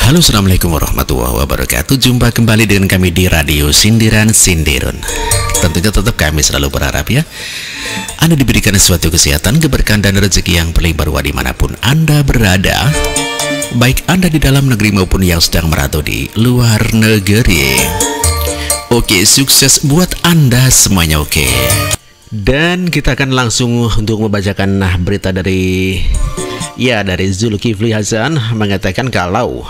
Halo, assalamualaikum warahmatullahi wabarakatuh. Jumpa kembali dengan kami di Radio Sindiran Sindirun. Tentunya tetap kami selalu berharap ya, Anda diberikan suatu kesehatan, keberkahan dan rezeki yang berlimpah ruah dimanapun Anda berada, baik Anda di dalam negeri maupun yang sedang merantau di luar negeri. Oke, sukses buat Anda semuanya. Oke. Dan kita akan langsung untuk membacakan berita dari Zulkifli Hasan, mengatakan kalau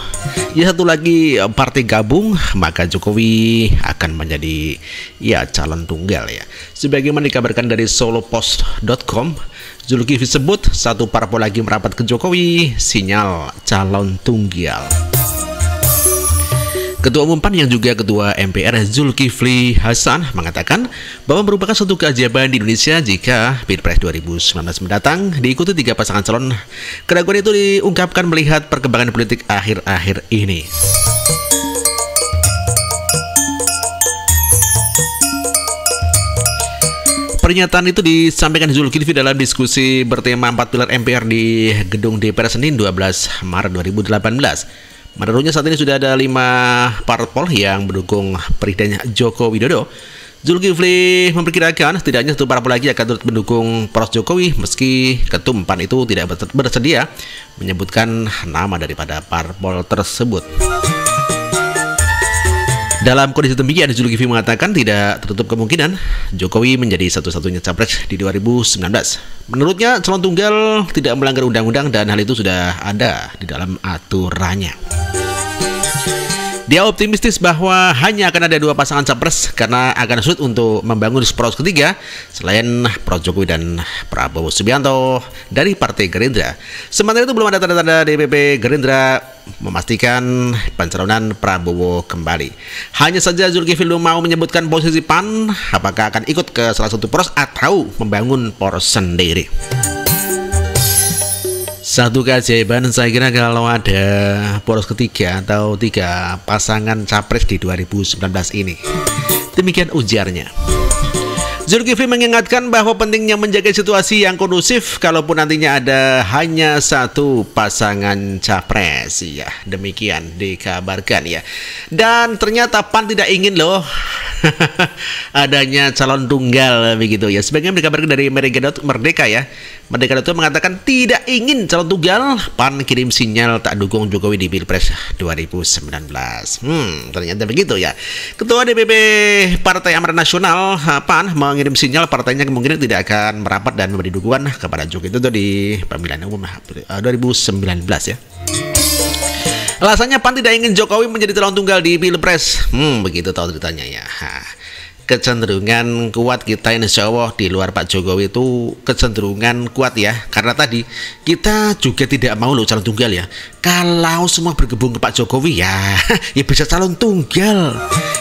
satu lagi partai gabung, maka Jokowi akan menjadi calon tunggal ya. Sebagaimana dikabarkan dari solopost.com, Zulkifli sebut satu parpol lagi merapat ke Jokowi, sinyal calon tunggal. Ketua Umum PAN yang juga Ketua MPR Zulkifli Hasan mengatakan bahwa merupakan suatu keajaiban di Indonesia jika Pilpres 2019 mendatang diikuti 3 pasangan calon. Keraguan itu diungkapkan melihat perkembangan politik akhir-akhir ini. Pernyataan itu disampaikan Zulkifli dalam diskusi bertema 4 pilar MPR di Gedung DPR Senin 12 Maret 2018. Menurutnya saat ini sudah ada 5 parpol yang mendukung Presiden Joko Widodo. Zulkifli memperkirakan setidaknya 1 parpol lagi akan turut mendukung poros Jokowi meski Ketum PAN itu tidak bersedia menyebutkan nama daripada parpol tersebut. Dalam kondisi demikian, Zulkifli mengatakan tidak tertutup kemungkinan Jokowi menjadi satu-satunya capres di 2019. Menurutnya, calon tunggal tidak melanggar undang-undang dan hal itu sudah ada di dalam aturannya. Dia optimistis bahwa hanya akan ada 2 pasangan capres karena akan sulit untuk membangun poros ketiga selain poros Jokowi dan Prabowo Subianto dari Partai Gerindra. Sementara itu belum ada tanda-tanda DPP Gerindra memastikan pencalonan Prabowo kembali. Hanya saja Zulkifli belum mau menyebutkan posisi PAN apakah akan ikut ke salah satu poros atau membangun poros sendiri. Satu keajaiban saya kira kalau ada poros ketiga atau 3 pasangan capres di 2019 ini. Demikian ujarnya. Zulkifli mengingatkan bahwa pentingnya menjaga situasi yang kondusif kalaupun nantinya ada hanya 1 pasangan capres. Ya, demikian dikabarkan ya. Dan ternyata PAN tidak ingin loh adanya calon tunggal begitu ya. Sebagaimana dikabarkan dari Merdeka ya. Merdeka.com mengatakan tidak ingin calon tunggal, PAN kirim sinyal tak dukung Jokowi di Pilpres 2019. Ternyata begitu ya. Ketua DPP Partai Amanat Nasional PAN mengirim sinyal partainya kemungkinan tidak akan merapat dan memberi dukungan kepada Jokowi itu di pemilihan umum 2019 ya. Alasannya PAN tidak ingin Jokowi menjadi calon tunggal di Pilpres. Begitu tahu ceritanya ya. Kecenderungan kuat kita insya Allah di luar Pak Jokowi itu kecenderungan kuat ya, karena tadi kita juga tidak mau loh calon tunggal ya. Kalau semua bergabung ke Pak Jokowi ya bisa calon tunggal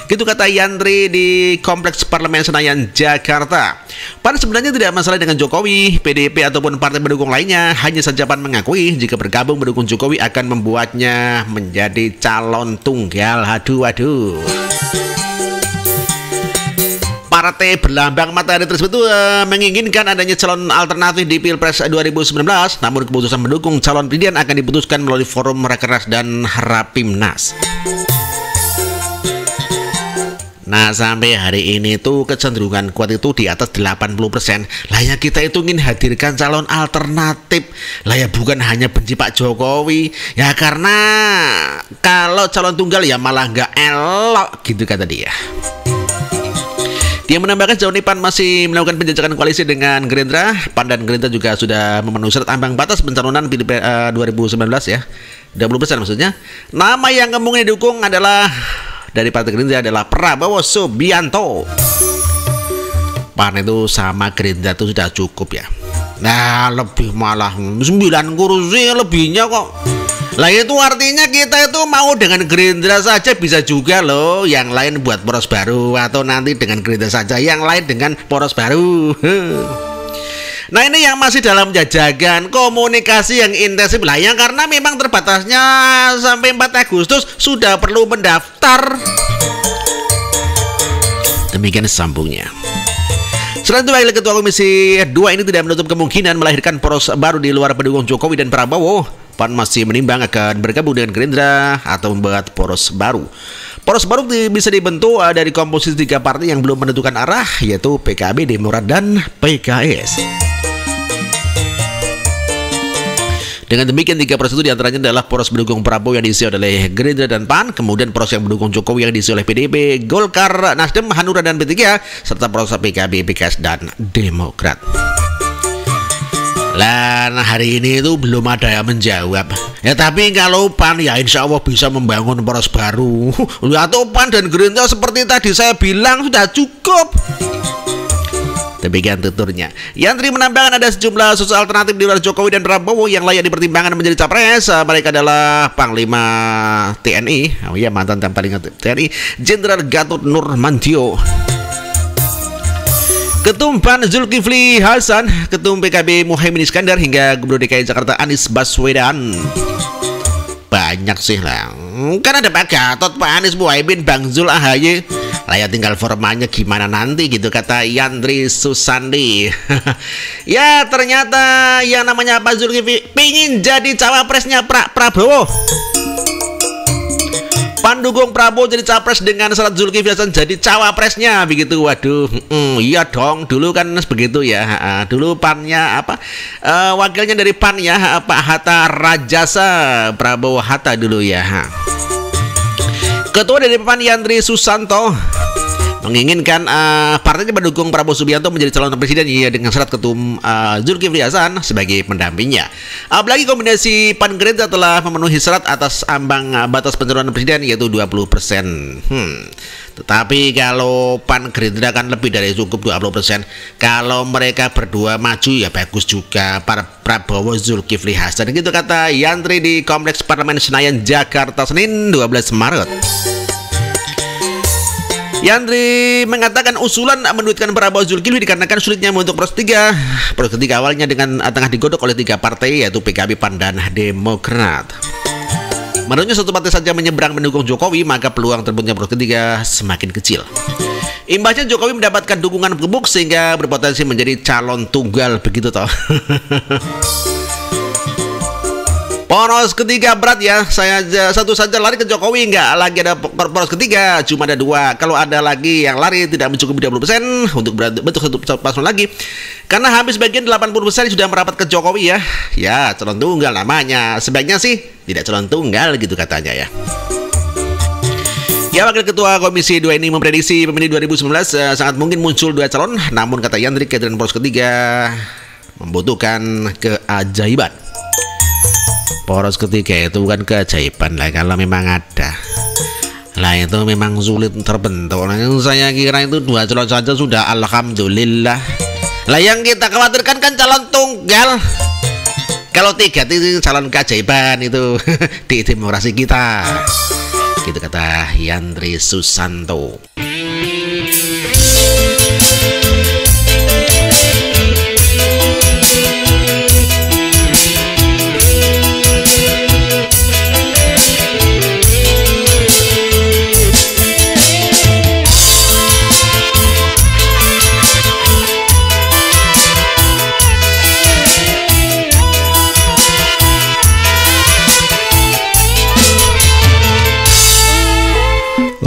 gitu, kata Yandri di Kompleks Parlemen Senayan, Jakarta. PAN sebenarnya tidak masalah dengan Jokowi, PDIP ataupun partai pendukung lainnya. Hanya saja PAN mengakui jika bergabung mendukung Jokowi akan membuatnya menjadi calon tunggal. Aduh. Partai berlambang matahari tersebut menginginkan adanya calon alternatif di Pilpres 2019, namun keputusan mendukung calon presiden akan diputuskan melalui forum Rakernas dan Rapimnas. Nah, sampai hari ini tuh kecenderungan kuat itu di atas 80%. Lah ya kita itu ingin hadirkan calon alternatif. Lah ya bukan hanya benci Pak Jokowi. Ya karena kalau calon tunggal ya malah nggak elok gitu kata dia. Dia menambahkan sejauh ini PAN masih melakukan penjajakan koalisi dengan Gerindra. PAN dan Gerindra juga sudah memenuhi syarat ambang batas pencalonan Pilpres 2019 ya. 20% maksudnya. Nama yang kemungkinan didukung adalah dari Partai Gerindra adalah Prabowo Subianto. PAN itu sama Gerindra itu sudah cukup ya. Nah, lebih malah 9 kursi lebihnya kok. Lah itu artinya kita itu mau dengan Gerindra saja bisa juga loh, yang lain buat poros baru, atau nanti dengan Gerindra saja yang lain dengan poros baru. Nah ini yang masih dalam jajagan komunikasi yang intensif lah ya, karena memang terbatasnya sampai 4 Agustus sudah perlu mendaftar. Demikian sambungnya. Selain itu, Ketua Komisi 2 ini tidak menutup kemungkinan melahirkan poros baru di luar pendukung Jokowi dan Prabowo. PAN masih menimbang akan bergabung dengan Gerindra atau membuat poros baru. Poros baru bisa dibentuk dari komposisi 3 partai yang belum menentukan arah, yaitu PKB, Demokrat, dan PKS. Dengan demikian 3 poros itu diantaranya adalah poros pendukung Prabowo yang diisi oleh Gerindra dan PAN, kemudian poros yang mendukung Jokowi yang diisi oleh PDIP, Golkar, Nasdem, Hanura, dan P3, serta poros PKB, PKS, dan Demokrat. Lah hari ini itu belum ada yang menjawab. Ya tapi kalau PAN ya insya Allah bisa membangun poros baru. Atau PAN dan Gerindra seperti tadi saya bilang sudah cukup. Demikian tuturnya. Yandri menambahkan ada sejumlah sosok alternatif di luar Jokowi dan Prabowo yang layak dipertimbangkan menjadi capres. Mereka adalah Panglima TNI, mantan Panglima TNI, Jenderal Gatot Nurmantio, Ketum PAN Zulkifli Hasan, Ketum PKB Muhaimin Iskandar, hingga Gubernur DKI Jakarta Anies Baswedan. Banyak sih lah. Kan ada Pak Gatot, Pak Anies, Muhaimin, Bang Zul, AHY. Lah ya tinggal formalnya gimana nanti gitu, kata Yandri Susandi. Ya ternyata yang namanya Pak Zulkifli pingin jadi cawapresnya Prabowo. PAN dukung Prabowo jadi capres dengan syarat Zulkifli Hasan jadi cawapresnya begitu. Waduh, iya dong, dulu kan begitu ya. Dulu PAN-nya wakilnya dari PAN ya, Pak Hatta Rajasa, Prabowo Hatta dulu ya. Ketua dari PAN Yandri Susanto menginginkan partainya mendukung Prabowo Subianto menjadi calon presiden ya, dengan syarat Ketum Zulkifli Hasan sebagai pendampingnya. Apalagi kombinasi PAN Gerindra telah memenuhi syarat atas ambang batas pencalonan presiden yaitu 20%. Tetapi kalau PAN Gerindra kan lebih dari cukup 20%. Kalau mereka berdua maju ya bagus juga, para Prabowo Zulkifli Hasan gitu, kata Yandri di Kompleks Parlemen Senayan Jakarta Senin 12 Maret. Yandri mengatakan usulan menduetkan Prabowo Zulkifli dikarenakan sulitnya membentuk poros ketiga. Poros ketiga awalnya dengan tengah digodok oleh 3 partai yaitu PKB, PAN, dan Demokrat. Menurutnya satu partai saja menyeberang mendukung Jokowi, maka peluang terbentuknya poros ketiga semakin kecil. Imbasnya Jokowi mendapatkan dukungan gebuk sehingga berpotensi menjadi calon tunggal begitu toh. Poros ketiga berat ya, saya satu saja lari ke Jokowi, nggak lagi ada poros ketiga, cuma ada 2. Kalau ada lagi yang lari tidak mencukupi 20% untuk bentuk satu paslon lagi, karena habis bagian 80% sudah merapat ke Jokowi ya. Ya calon tunggal namanya, sebaiknya sih tidak calon tunggal gitu katanya ya. Ya, Wakil Ketua Komisi 2 ini memprediksi pemilu 2019 sangat mungkin muncul 2 calon, namun kata Yandri kehadiran poros ketiga membutuhkan keajaiban. Poros ketiga itu bukan keajaiban lah, kalau memang ada lah itu memang sulit terbentuk. Nah, saya kira itu 2 calon saja sudah alhamdulillah. Lah yang kita khawatirkan kan calon tunggal. Kalau 3 itu calon keajaiban itu di demokrasi kita. Gitu kata Yandri Susanto.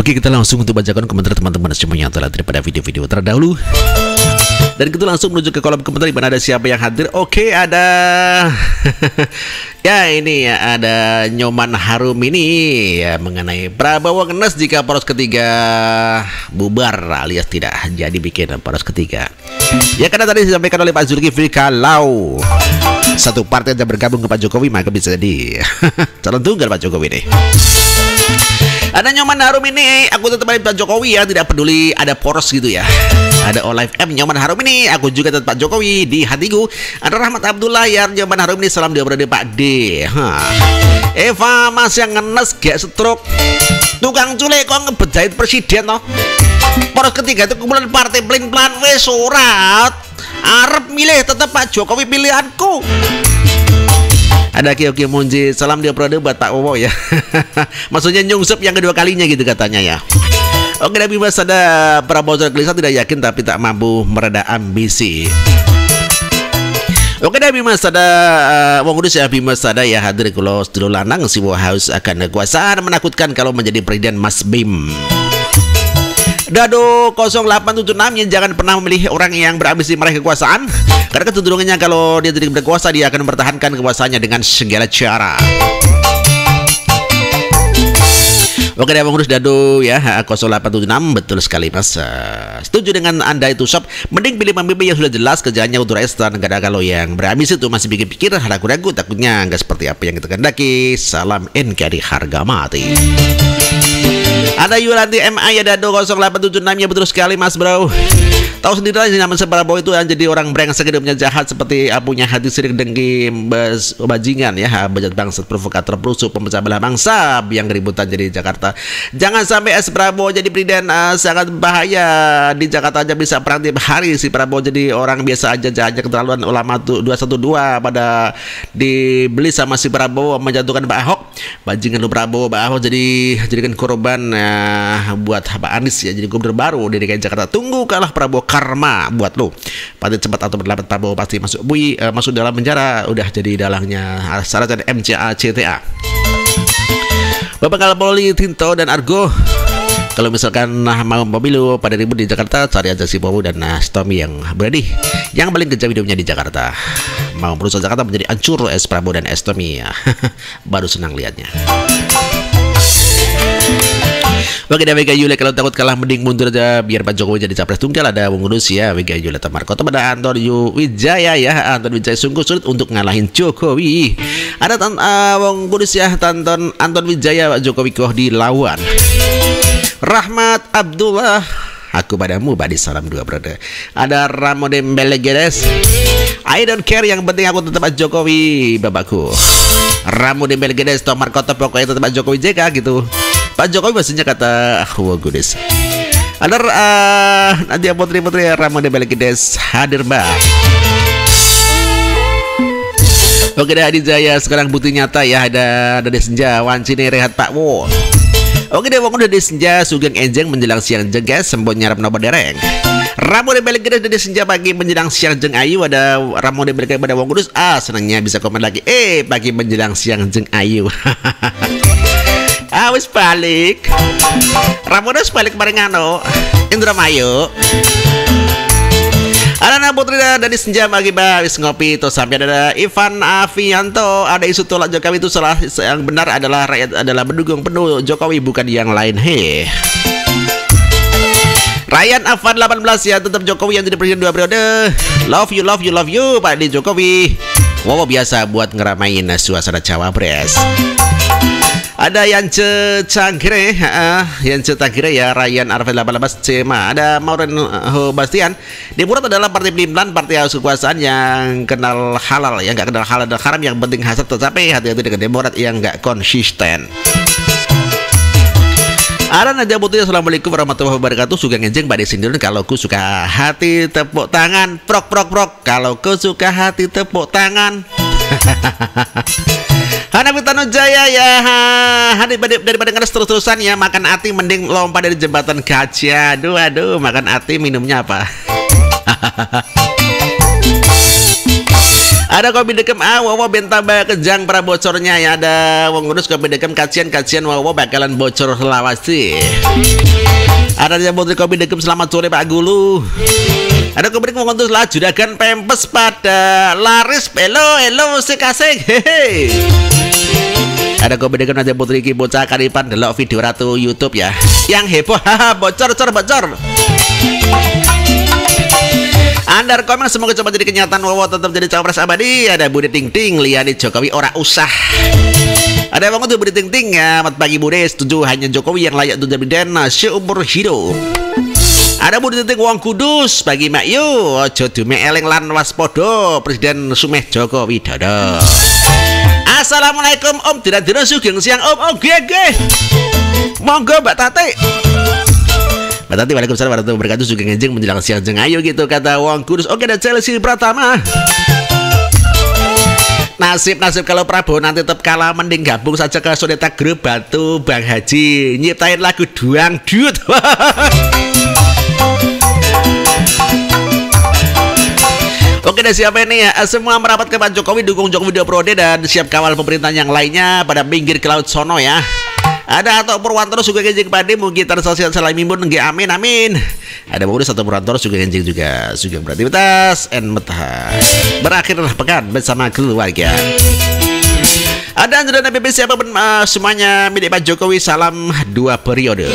Oke, kita langsung untuk bacakan komentar teman-teman semuanya telah daripada video-video terdahulu. Dan kita langsung menuju ke kolom komentar di mana ada siapa yang hadir. Oke, ada ya ini ya, ada Nyoman Harum ini ya, mengenai Prabowo ngenes jika poros ketiga bubar alias tidak jadi bikin poros ketiga. Ya karena tadi disampaikan oleh Pak Zulkifli kalau satu partai yang bergabung ke Pak Jokowi maka bisa jadi calon tunggal Pak Jokowi nih. Ada Nyoman Harum ini, aku tetap Pak Jokowi ya, tidak peduli ada poros gitu ya. Ada Olive M, Nyoman Harum ini, aku juga tetap Pak Jokowi di hatiku. Ada Rahmat Abdullah ya, Nyoman Harum ini, salam dia berada Pak D. Eva Mas yang ngenes gak stroke, tukang culik kok ngebejahit presiden toh. Poros ketiga itu kumpulan partai pelin-pelan wes surat. Arep milih tetap Pak Jokowi pilihanku. Ada Kyo Munji, salam dia berada buat Pak Wowo ya. Maksudnya nyungsep yang kedua kalinya gitu katanya ya. Oke, Nabi Mas ada Prabowo Zulkifli tidak yakin tapi tak mampu mereda ambisi. Oke dah Bima Sada wong kudus ya Bima Sada ya hadir kula sedulur lanang siwa haus akan kekuasaan menakutkan kalau menjadi presiden Mas Bim. Dado 0876 yang jangan pernah memilih orang yang berambisi meraih kekuasaan karena kecenderungannya kalau dia jadi berkuasa dia akan mempertahankan kekuasaannya dengan segala cara. Oke deh Bang Rus Dado ya 0876 betul sekali Mas. Setuju dengan Anda itu sob. Mending pilih pemimpin yang sudah jelas kerjaannya untuk rakyat negara. Kalau yang berambisi itu masih pikir-pikir ragu-ragu takutnya nggak seperti apa yang kita kehendaki. Salam NKRI harga mati. Ada Yulanti MA ya Dado 0876 ya betul sekali Mas bro. Tahu sendiri lah zaman Prabowo itu yang jadi orang brengsek hidupnya jahat seperti punya hati sirik dengki bajingan ya bajat bangsat provokator perusuh pemecah belah bangsa yang keributan jadi Jakarta. Jangan sampai Prabowo jadi presiden sangat bahaya. Di Jakarta aja bisa perang tiap hari si Prabowo jadi orang biasa aja keterlaluan ulama 212 pada dibeli sama si Prabowo menjatuhkan Pak Ahok. Bajingan lu Prabowo Pak Ahok jadikan korban buat Pak Anies ya jadi gubernur baru di DKI Jakarta. Tunggu kalah Prabowo karma buat lo. Pada cepat atau berlambat Prabowo pasti masuk dalam penjara udah jadi dalangnya syarat MCA CTA. Bapak Kapolri Tinto dan Argo. Kalau misalkan mau pemilu pada ribut di Jakarta cari aja si Bowo dan Stomy yang berani yang paling kejam hidupnya di Jakarta. Mau merusak Jakarta menjadi hancur Prabowo dan Stomy ya. Baru senang lihatnya. Oke dah WK Yule kalau takut kalah mending mundur aja biar Pak Jokowi jadi capres tunggal. Ada Wong Kudus ya WK Yule Tamarkoto pada Anton Wijaya ya. Anton Wijaya sungguh sulit untuk ngalahin Jokowi. Ada Wong Kudus ya Anton Wijaya Pak Jokowi kok dilawan. Rahmat Abdullah aku padamu badi salam dua brother. Ada Ramon Belegedes I don't care yang penting aku tetap Pak Jokowi bapakku. Ramon Belegedes Tamarkoto pokoknya tetap Pak Jokowi JK gitu. Pak Jokowi maksudnya kata Wong Kudus. Ada Nadia Putri Ramon Belegedes hadir mbak. Oke dah Adi Jaya sekarang bukti nyata ya ada Senja Wancine Rehat Pak Wo. Oke deh Wong udah Senja Sugeng Enjeng menjelang siang jeng guys sembon nyarap nopo dereng. Ramon Belegedes dari Senja pagi menjelang siang jeng ayu. Ada Ramon Belegedes pada Wong Kudus senangnya bisa komen lagi pagi menjelang siang jeng ayu. Wis balik Ramones balik barengano Indramayu. Ada Putri dari Senja pagi wis ngopi terus sampai ada Ivan Avianto. Ada isu tolak Jokowi itu salah yang benar adalah rakyat adalah mendukung penuh Jokowi bukan yang lain. Ryan Afan 18 ya tetap Jokowi yang jadi presiden 2 periode. Love you Pak Di Jokowi. Wow biasa buat ngeramain suasana cawapres. Ada Yance Cangkire ya Ryan Arvel 18 Cema. Ada Mauren Bastian. Demokrat adalah partai pelimpan, partai haus kekuasaan yang kenal halal, yang nggak kenal halal dan haram, yang penting hasad tercapai. Hati-hati dengan Demokrat yang nggak konsisten. Ada Nadia Putri assalamualaikum warahmatullahi wabarakatuh. Suka ngejeng Mbak Desindiran. Kalau ku suka hati tepuk tangan prok. Kalau ku suka hati tepuk tangan. Hanafi Tanu Jaya ya daripada ngeres terus-terusan ya makan ati mending lompat dari jembatan kaca. Aduh makan ati minumnya apa? Ada kopi dekem Wawo bentaba kejang para bocornya ya. Ada Wong Kudus kopi dekem kacian Wawo bakalan bocor selawasi. Ada yang putri kopi dekem selamat sore Pak Gulu. Ada kopi dekem Wong Kudus lah juragan pempes pada laris elo sekasek hehe. Ada kopi dekem aja putri ki bocah karipan delok video ratu YouTube ya. Yang heboh bocor. Andar komen semoga coba jadi kenyataan Wawo tetap jadi cawapres abadi. Ada Budi Ting liani Jokowi ora usah. Ada Bang untuk Budi Ting ya. Selamat pagi Budi, setuju hanya Jokowi yang layak untuk jadi presiden seumur hidup. Ada Budi Ting Wong Kudus pagi Mak Yu ojo dume eleng lan waspodo Presiden Sumeh Joko Widodo. Assalamualaikum Om tidak sugeng siang Om oke. Monggo Mbak Tati. Mbak Tati waalaikumsalam warahmatullahi wabarakatuh. Juga ngejeng menjelang siang jeng ayo gitu kata Wong Kudus. Oke dan Chelsea Pratama. Nasib kalau Prabowo nanti tetap kalah mending gabung saja ke Soneta Grup Batu Bang Haji nyiptain lagu Duang Dut. Oke, dan siapa ini ya? Semua merapat ke Pak Jokowi, dukung Jokowi Periode dan siap kawal pemerintahan yang lainnya pada minggir ke laut sono ya. Ada atau Purwantoro juga kenjing padi mungkin sosial salamimun nggih amin amin. Ada bonus atau Purwantoro juga kenjing juga beraktivitas and metah. Berakhirlah pekan bersama keluarga. Ada anjuran PBB siapapun semuanya milik Pak Jokowi, salam 2 periode.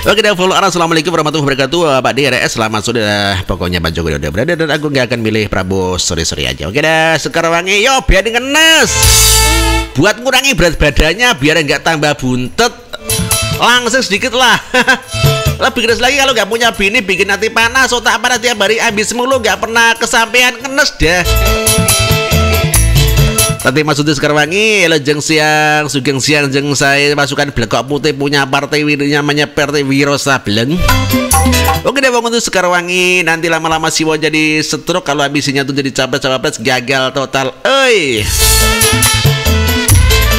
Oke, dan follow arah. Assalamualaikum warahmatullahi wabarakatuh. Pak DRS selamat sore. Pokoknya Pak Jokowi udah berada dan aku nggak akan milih Prabowo, sorry aja. Oke dah, sekarang wangi yo biar ngenes. Buat ngurangi berat badannya biar nggak tambah buntet. Langsung sedikit lah. Lebih keras lagi kalau nggak punya bini, bikin hati panas, otak panas tiap hari habis mulu, nggak pernah kesampaian, ngenes dah. Tadi maksudnya sekarang wangi, jeng siang, sugeng siang, jeng saya pasukan Blekok Putih punya partai namanya Partai Wiro Sableng. Oke deh, untuk sekarang wangi, nanti lama-lama siwa jadi stroke kalau ambisinya tuh jadi capres gagal total. Oi.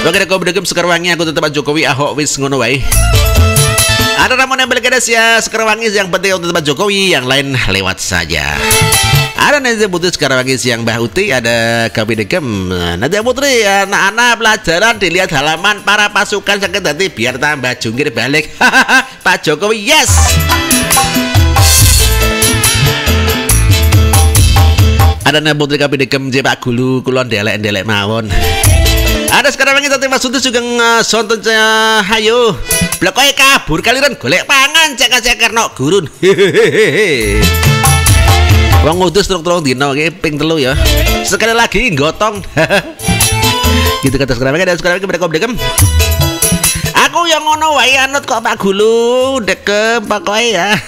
Oke deh, kau berdegem sekarang wangi, aku tetap Jokowi Ahok wis ngono wae. Ada Ramon yang berkedas ya, sekarang wangi yang penting untuk Pak Jokowi, yang lain lewat saja. Ada nanti putri sekarang wangi siang Mbah Uti, ada Kami Degem. Nanti putri anak-anak pelajaran dilihat halaman para pasukan sakit hati biar tambah jungkir balik. Pak Jokowi yes. Ada nanti putri Kami Degem Pak Gulu kulon delek mawon. Ada sekarang wangi tadi Mas Uti juga sonton hayo. Blokoi kabur kaliran golek pangan cek karena gurun. Hehehe. Wong udus truk-truk dino ping telu ya. Sekali lagi gotong. Gitu kata sekarang ada sekarang mereka dekem. Aku yang ngono wae anut kok Pak Gulu dekem pokoke ya.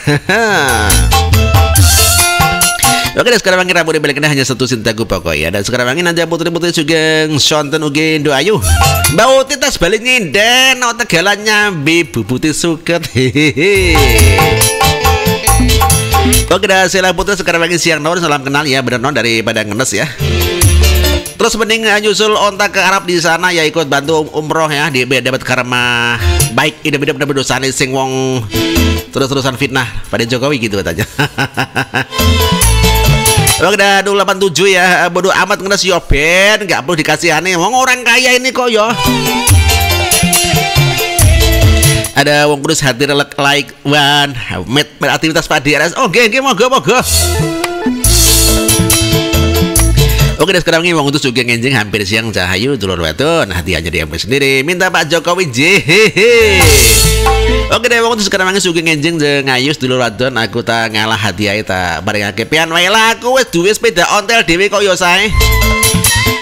Oke, sekarang wangi rambut dibaliknya hanya satu cintaku pokoknya. Dan sekarang wangi nanti putri-putri juga sonten ugi doayu. Mbak Uti tas balik nyinden, no tegalannya bibu putih suket. Hehehe. Oke, dah sila putri sekarang wangi siang non salam kenal ya, bener non daripada ngenes ya. Terus mending nyusul ontak ke Arab di sana ya, ikut bantu umroh ya, dia dapat karma baik, ide-ide dosane sing wong terus-terusan fitnah pada Jokowi gitu katanya. Oke dah 287 ya, bodoh amat ngenes yo Ben, nggak perlu dikasihani, wong orang kaya ini kok yo. Ada wong kudus hati like one, aktivitas Pak DRS. Oke, moga. Oke, dan sekarang ini wong kudus juga ngenjing hampir siang cahayu dulur weton, hati aja diambil sendiri, minta Pak Jokowi jehehe. Oke deh, waktu sekarang mangi sugi ngenjing jeung ngayus dulu radon aku tak ngalah hadiah ta barengake pian wae lah aku wis duwe sepeda ontel dhewe kok yo sae.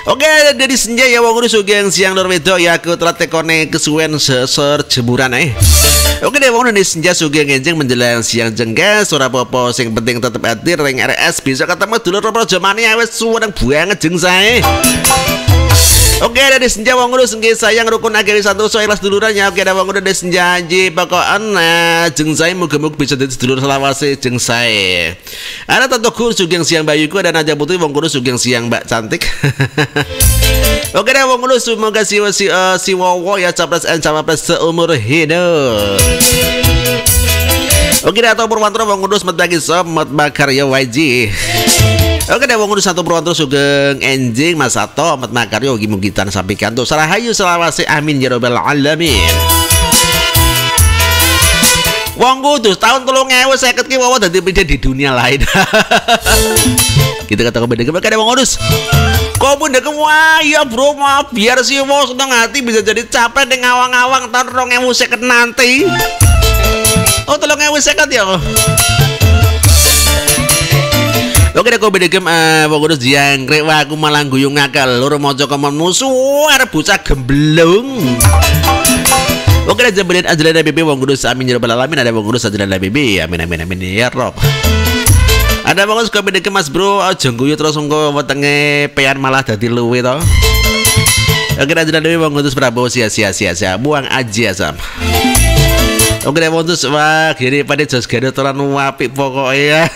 Oke, dari senja ya wong sugi yang siang lur wedok ya aku telat tekone kesuwen seser jemuran Oke deh, wong dari senja sugi ngenjing menjelang siang jenggas ora apa-apa sing penting tetep hadir ring RS bisa ketemu dulur projo mani wis suweng banget jeng sae. Oke, dari senja wong ngurus nggih sayang rukun agami santoso ikhlas dulurannya. Oke, ada wong ngurus dari senja janji pokokan jeng sae muga-muga bisa dadi sedulur selawase jeng sae. Ada Tante Gur sugeng siang bayuku, ada Naja Putri wong ngurus sugeng siang Mbak cantik. Oke, ada wong ngurus semoga si Wowo ya capres seumur hidup. Oke, ada atau Purwantoro wong ngurus metagi somet bakar ya YG. Oke deh, wong satu Purwantoro sugeng enjing Mas Sato Ahmad Makaryo mugi-mugitan sampaikan tuh sarahayu selawase amin ya rabbal alamin. Wong kudus tahun 2050 ki wae dadi pindah di dunia lain. Kita kata kebedekan mereka ada wong kudus. Kau pun dekem wah ya bro maaf biar si wong seneng hati bisa jadi capek dengan awang-awang tahun 2050 nanti. Oh 2050 ya. Oke deh, kau bedegem wong kudus jangkrik wah aku malah guyung ngakal loro mojo komen musuh arep bocah gemblung. Oke deh, jemberin ajaran BB wong kudus amin ya rabbal alamin. Ada wong kudus ajaran BB amin ya rob. Ada wong kudus kau bedegem mas bro aja guyu terus engko wetenge pean malah dadi luwe to. Oke deh, ajaran BB wong kudus Prabowo sia-sia buang aja sam. Oke deh, montus wah gini pada jos gado toran wapik pokoknya.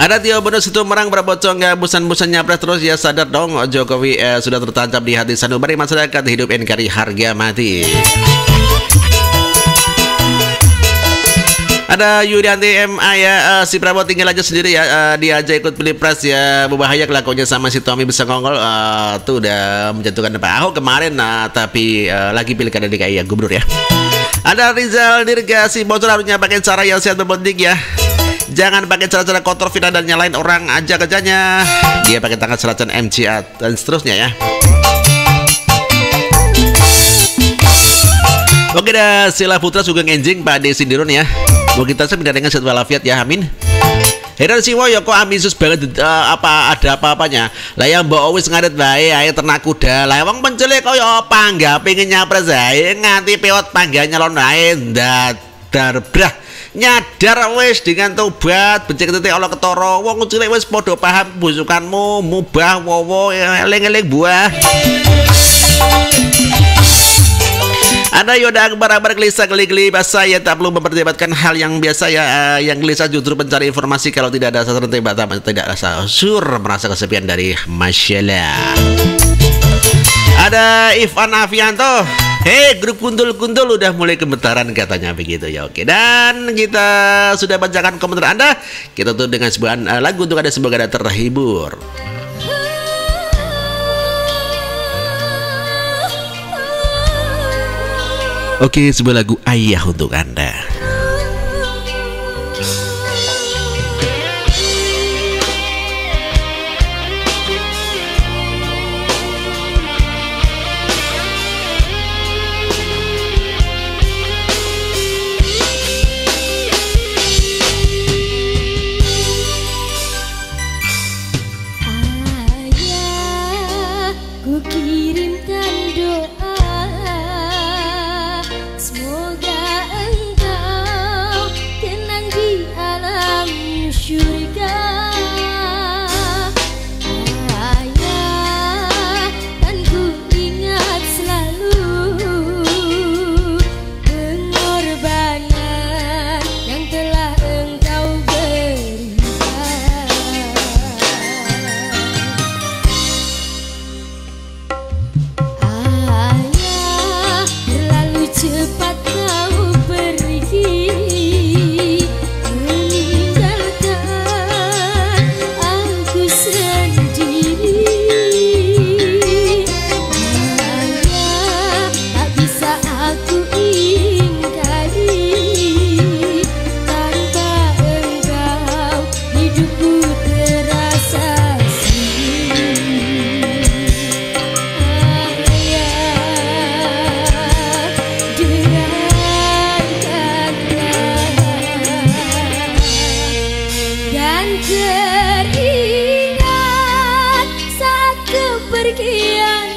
Ada Tio Bonus itu merang berbocong nggak bosan-bosan nyapres terus ya, sadar dong Jokowi sudah tertancap di hati sanubari masyarakat, hidup NKRI harga mati. Ada Yudianti MA ya, si Prabowo tinggal aja sendiri ya, dia aja ikut pilpres ya, berbahaya kelakuannya sama si Tommy bisa ngongol, tuh udah menjatuhkan Pak Ahok kemarin, tapi lagi pilkada DKI ya, gubernur ya. Ada Rizal Dirgasi, bocor harusnya pakai cara yang sehat berpenting ya, jangan pakai cara-cara kotor fitnah dan nyalain orang aja kerjanya. Dia pakai tangan selatan MCA dan seterusnya ya. Oke dah, Sila Putra Sugeng Enjing Pak Ade Sindirun ya. Mau kita pindah dengan sehat walafiat ya, amin. Heran sih ya kok ambisius banget, apa ada apa-apanya. Lah yang mbok wis ngarit bae ae ternak kuda. Lah wong pencelik kaya apa enggak pengen nyapres ae nganti peot pangga nyalon ae ndadar brah. Nyadar wis dengan tobat becik titik Allah ketara. Wong cilik wis padha paham busukanmu mubah wowo eling-eling buah. Ada Yoda Akbar gelisah geli-geli, saya tak perlu memperdebatkan hal yang biasa ya, yang gelisah justru mencari informasi kalau tidak ada sasaran tembak, tidak rasa sur, merasa kesepian dari masalah. Ada Ivan Avianto, hei grup kundul-kundul udah mulai gemetaran katanya begitu ya. Oke, dan kita sudah bacakan komentar Anda, kita tutup dengan sebuah lagu untuk Anda semoga Anda terhibur. Oke, sebuah lagu Ayah untuk Anda. Ayah, ku kirimkan doa, semoga engkau tenang di alam syurga. Ayah, kan ku ingat selalu pengorbanan yang telah engkau berikan. Ayah, terlalu cepat kau pergi, meninggalkan aku sendiri. Ayah, tak bisa aku ingkari, tanpa engkau hidupku terasa sunyi. Dan teringat saat kepergian